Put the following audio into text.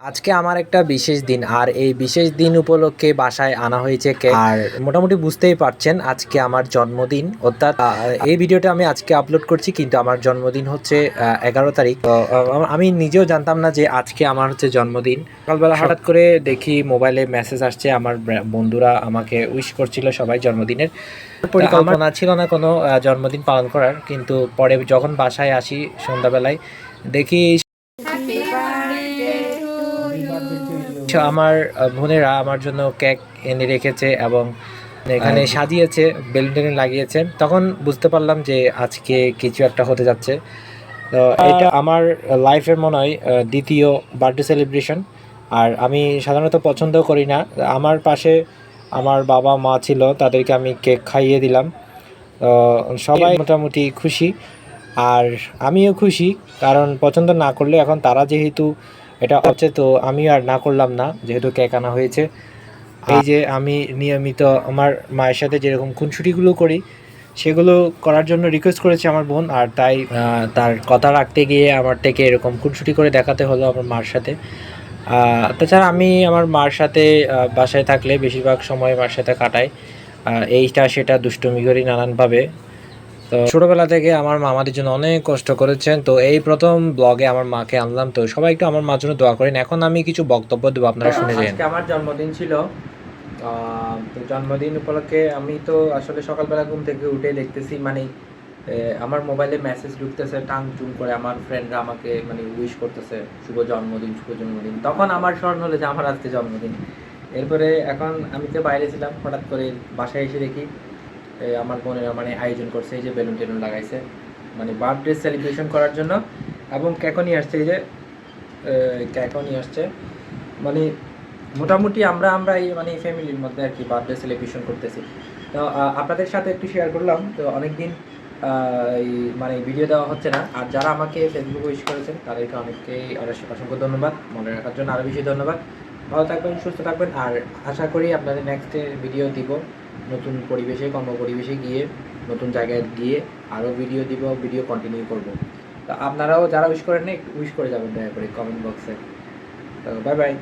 আজকে আমার একটা বিশেষ দিন আর এই বিশেষ দিন উপলক্ষে বাসায় আনা হয়েছে কেক। আর মোটামুটি বুঝতেই পারছেন আজকে আমার জন্মদিন, অর্থাৎ এই ভিডিওটা আমি আজকে আপলোড করছি, কিন্তু আমার জন্মদিন হচ্ছে 11 তারিখ। তো আমি নিজেও জানতাম না যে আজকে আমার হচ্ছে জন্মদিন। সকালবেলা হঠাৎ করে দেখি মোবাইলে মেসেজ আসছে, আমার বন্ধুরা আমাকে উইশ করছিল সবাই জন্মদিনের। পরিকল্পনা ছিল না কোনো জন্মদিন পালন করার, কিন্তু পরে যখন বাসায় আসি সন্ধ্যাবেলায় দেখি আমার বোনেরা আমার জন্য কেক এনে রেখেছে এবং এখানে সাজিয়েছে, বেলুন টেলুন লাগিয়েছে। তখন বুঝতে পারলাম যে আজকে কিছু একটা হতে যাচ্ছে। তো এটা আমার লাইফের মনে হয় দ্বিতীয় বার্থডে সেলিব্রেশন। আর আমি সাধারণত পছন্দ করি না। আমার পাশে আমার বাবা মা ছিল, তাদেরকে আমি কেক খাইয়ে দিলাম। সবাই মোটামুটি খুশি আর আমিও খুশি, কারণ পছন্দ না করলে এখন তারা যেহেতু এটা হচ্ছে, তো আমি আর না করলাম না, যেহেতু কেক আনা হয়েছে। এই যে আমি নিয়মিত আমার মায়ের সাথে যেরকম খুনসুটিগুলো করি সেগুলো করার জন্য রিকোয়েস্ট করেছে আমার বোন, আর তাই তার কথা রাখতে গিয়ে আমার থেকে এরকম খুনসুটি করে দেখাতে হলো আমার মার সাথে। তাছাড়া আমি আমার মার সাথে বাসায় থাকলে বেশিরভাগ সময় মার সাথে কাটাই, এইটা সেটা দুষ্টুমি করি নানানভাবে। তো ছোটোবেলা থেকে আমার মা আমাদের জন্য অনেক কষ্ট করেছেন। তো এই প্রথম ব্লগে আমার মাকে আনলাম, তো সবাই একটু আমার মার জন্য দোয়া করেন। এখন আমি কিছু বক্তব্য দেবো, আপনারা শুনে যান। আজকে আমার জন্মদিন ছিল। তো জন্মদিন উপলক্ষে আমি তো আসলে সকালবেলা ঘুম থেকে উঠে দেখতেছি মানে আমার মোবাইলে মেসেজ ঢুকতেছে টাং টুং করে, আমার ফ্রেন্ডরা আমাকে মানে উইশ করতেছে শুভ জন্মদিন শুভ জন্মদিন। তখন আমার স্মরণ হলো যে আমার আজকে জন্মদিন। এরপরে এখন আমি তো বাইরে ছিলাম, হঠাৎ করে বাসায় এসে দেখি আমার বোনেরা মানে আয়োজন করছে, এই যে বেলুন টেলুন লাগাইছে মানে বার্থডে সেলিব্রেশন করার জন্য, এবং কেকও নিয়ে আসছে। এই যে কেকও নিয়ে আসছে, মানে মোটামুটি আমরা এই মানে ফ্যামিলির মধ্যে আর কি বার্থডে সেলিব্রেশন করতেছি। তো আপনাদের সাথে একটু শেয়ার করলাম। তো অনেকদিন এই মানে ভিডিও দেওয়া হচ্ছে না, আর যারা আমাকে ফেসবুক উইশ করেছেন তাদেরকে অনেককেই অসংখ্য ধন্যবাদ, মনে রাখার জন্য আরও বেশি ধন্যবাদ। ভালো থাকবেন, সুস্থ থাকবেন, আর আশা করি আপনাদের নেক্সটে ভিডিও দিব নতুন পরিবেশে, কর্ম পরিবেশে গিয়ে, নতুন জায়গায় গিয়ে আরও ভিডিও দিব, ভিডিও কন্টিনিউ করব। তো আপনারাও যারা উইশ করেন না একটু উইশ করে যাবেন দয়া করে কমেন্ট বক্সে। তো বাই বাই।